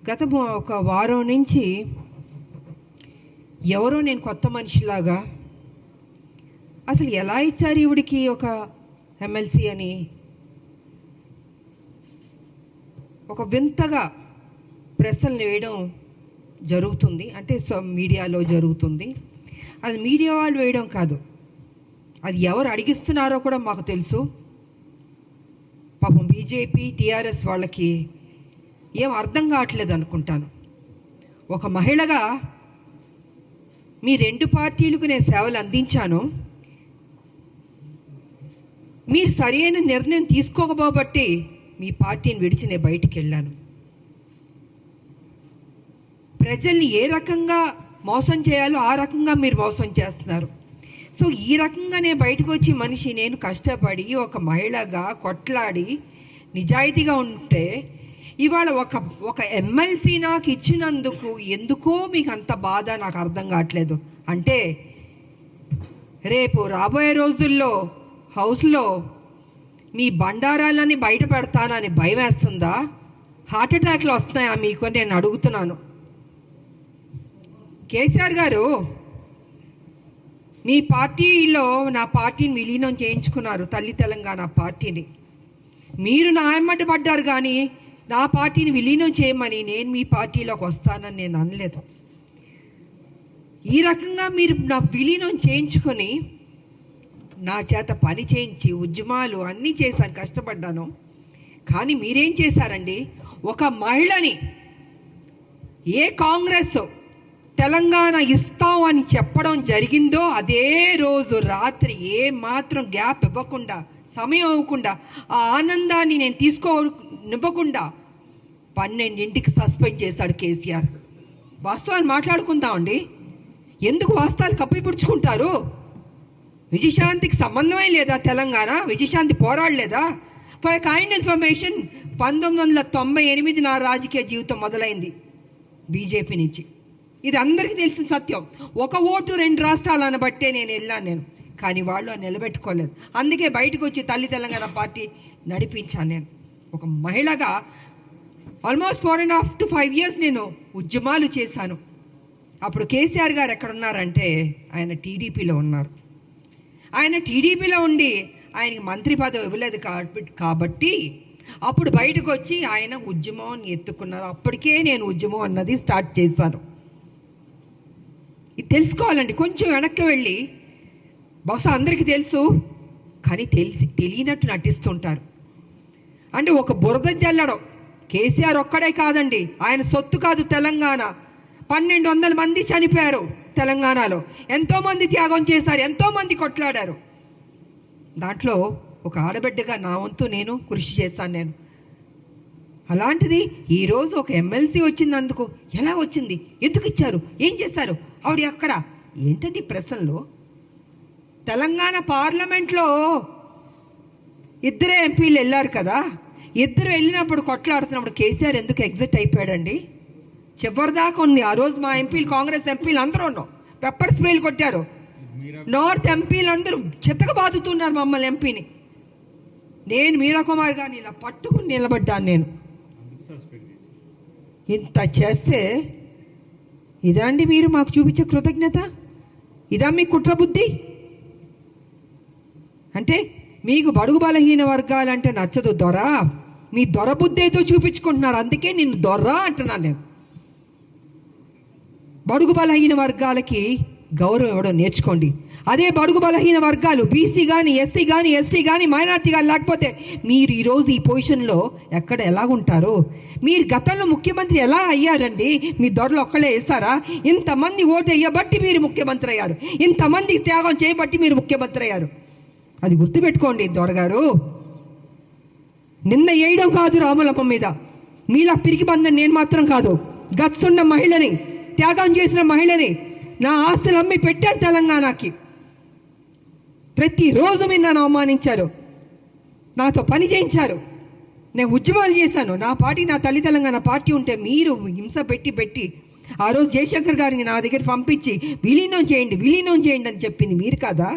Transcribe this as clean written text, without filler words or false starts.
గత ఒక వారం నుంచి ఎవరో నేను కొత్త మనిషిలాగా అసలు ఎలా ఇచ్చారు ఈవిడికి ఒక ఎమ్మెల్సీ అని ఒక వింతగా ప్రశ్నలు వేయడం జరుగుతుంది. అంటే మీడియాలో జరుగుతుంది. అది మీడియా వాళ్ళు వేయడం కాదు, అది ఎవరు అడిగిస్తున్నారో కూడా మాకు తెలుసు. పాపం బీజేపీ టీఆర్ఎస్ వాళ్ళకి ఏం అర్థం కావట్లేదు అనుకుంటాను. ఒక మహిళగా మీ రెండు పార్టీలకు నేను సేవలు అందించాను. మీరు సరైన నిర్ణయం తీసుకోకపోబట్టి మీ పార్టీని విడిచి నేను బయటికి వెళ్ళాను. ప్రజల్ని ఏ రకంగా మోసం చేయాలో ఆ రకంగా మీరు మోసం చేస్తున్నారు. సో ఈ రకంగా నేను బయటకు వచ్చి మనిషి నేను కష్టపడి ఒక మహిళగా కొట్లాడి నిజాయితీగా ఉంటే ఇవాళ ఒక ఎమ్మెల్సీ నాకు ఇచ్చినందుకు ఎందుకో మీకు అంత బాధ నాకు అర్థం కావట్లేదు. అంటే రేపు రాబోయే రోజుల్లో హౌస్లో మీ బండారాలని బయట పెడతానని భయం వేస్తుందా? హార్ట్ అటాక్లు వస్తున్నాయా మీకు అని నేను అడుగుతున్నాను. కేసీఆర్ గారు మీ పార్టీలో నా పార్టీని విలీనం చేయించుకున్నారు, తల్లి తెలంగాణ పార్టీని. మీరు నా ఎమ్మటి పడ్డారు కానీ నా పార్టీని విలీనం చేయమని నేను మీ పార్టీలోకి వస్తానని నేను అనలేదు. ఈ రకంగా మీరు నా విలీనం చేయించుకొని నా చేత పని చేయించి ఉద్యమాలు అన్నీ చేశాను, కష్టపడ్డాను. కానీ మీరేం చేశారండి? ఒక మహిళని ఏ కాంగ్రెస్ తెలంగాణ ఇస్తాం అని చెప్పడం జరిగిందో అదే రోజు రాత్రి ఏ మాత్రం గ్యాప్ ఇవ్వకుండా, సమయం ఇవ్వకుండా, ఆ ఆనందాన్ని నేను తీసుకోనివ్వకుండా 12ంటికి సస్పెండ్ చేశాడు కేసీఆర్. వాస్తవాలు మాట్లాడుకుందామండి. ఎందుకు వాస్తవాలు కప్పిపుడుచుకుంటారు? విజయశాంతికి సంబంధమే లేదా? తెలంగాణ విజయశాంతి పోరాడలేదా? ఫర్ కైండ్ ఇన్ఫర్మేషన్ 1998 నా రాజకీయ జీవితం మొదలైంది బీజేపీ నుంచి. ఇది అందరికీ తెలిసిన సత్యం. ఒక ఓటు 2 రాష్ట్రాలు అనబట్టే నేను వెళ్ళాను. కానీ వాళ్ళు నిలబెట్టుకోలేదు. అందుకే బయటకు వచ్చి తల్లి తెలంగాణ పార్టీ నడిపించాను. నేను ఒక మహిళగా ఆల్మోస్ట్ 4.5 to 5 years నేను ఉద్యమాలు చేశాను. అప్పుడు కేసీఆర్ గారు ఎక్కడున్నారంటే ఆయన టీడీపీలో ఉన్నారు. ఆయన టీడీపీలో ఉండి ఆయనకి మంత్రి పదవి ఇవ్వలేదు కాబట్టి అప్పుడు బయటకు వచ్చి ఆయన ఉద్యమం ఎత్తుకున్నారు. అప్పటికే నేను ఉద్యమం అన్నది స్టార్ట్ చేశాను. ఇది తెలుసుకోవాలండి. కొంచెం వెనక్కి వెళ్ళి, బహుశా అందరికీ తెలుసు కానీ తెలియనట్టు నటిస్తుంటారు. అంటే ఒక బురద జల్లడం కేసీఆర్ ఒక్కడే కాదండి, ఆయన సొత్తు కాదు తెలంగాణ. 1200 మంది చనిపోయారు తెలంగాణలో. ఎంతోమంది త్యాగం చేశారు, ఎంతోమంది కొట్లాడారు. దాంట్లో ఒక ఆడబిడ్డగా నా వంతు నేను కృషి చేశాను. నేను అలాంటిది ఈరోజు ఒక ఎమ్మెల్సీ వచ్చినందుకు ఎలా వచ్చింది, ఎందుకు ఇచ్చారు, ఏం చేశారు, ఆవిడ అక్కడ ఏంటండి ప్రశ్నలు? తెలంగాణ పార్లమెంట్లో 2 ఎంపీలు వెళ్ళారు కదా, 2 వెళ్ళినప్పుడు కొట్లాడుతున్నప్పుడు కేసీఆర్ ఎందుకు ఎగ్జిట్ అయిపోయాడండి? చివరిదాకా ఉంది. ఆ రోజు మా ఎంపీలు, కాంగ్రెస్ ఎంపీలు అందరూ ఉన్నాం, పెప్పర్ స్ప్రేలు కొట్టారు. నార్త్ ఎంపీలు అందరూ చిత్తక బాదుతున్నారు మమ్మల్ని ఎంపీని. నేను మీరా కుమార్ గారిని ఇలా పట్టుకుని నిలబడ్డాను. నేను ఇంత చేస్తే ఇదండి మీరు మాకు చూపించే కృతజ్ఞత? ఇదా మీ కుట్రబుద్ధి? అంటే మీకు బడుగు బలహీన వర్గాలంటే నచ్చదు దొర, మీ దొర బుద్ధి ఏదో చూపించుకుంటున్నారు. అందుకే నిన్ను దొర అంటున్నాను నేను. బడుగు బలహీన వర్గాలకి గౌరవం ఇవ్వడం నేర్చుకోండి. అదే బడుగు బలహీన వర్గాలు బీసీ కానీ, ఎస్సీ కానీ, ఎస్టీ కానీ, మైనార్టీ కానీ లేకపోతే మీరు ఈరోజు ఈ పొజిషన్లో ఎక్కడ ఎలాగుంటారు? మీరు గతంలో ముఖ్యమంత్రి ఎలా అయ్యారండి? మీ దొరలు ఒక్కళ్ళే వేస్తారా? ఇంతమంది ఓటు వేయబట్టి మీరు ముఖ్యమంత్రి అయ్యారు, ఇంతమంది త్యాగం చేయబట్టి మీరు ముఖ్యమంత్రి అయ్యారు. అది గుర్తుపెట్టుకోండి దొరగారు. నిన్న వేయడం కాదు రాములమ్మ మీద, మీలా పిరికి బంధం నేను మాత్రం కాదు. గచ్చున్న మహిళని, త్యాగం చేసిన మహిళని, నా ఆస్తులు అమ్మి పెట్టాను తెలంగాణకి. ప్రతిరోజు మీరు నన్ను అవమానించారు, నాతో పని చేయించారు, నేను ఉద్యమాలు చేశాను. నా పార్టీ, నా తల్లి తెలంగాణ పార్టీ ఉంటే మీరు హింస పెట్టి ఆ రోజు జయశంకర్ గారిని నా దగ్గర పంపించి విలీనం చేయండి అని చెప్పింది మీరు కాదా?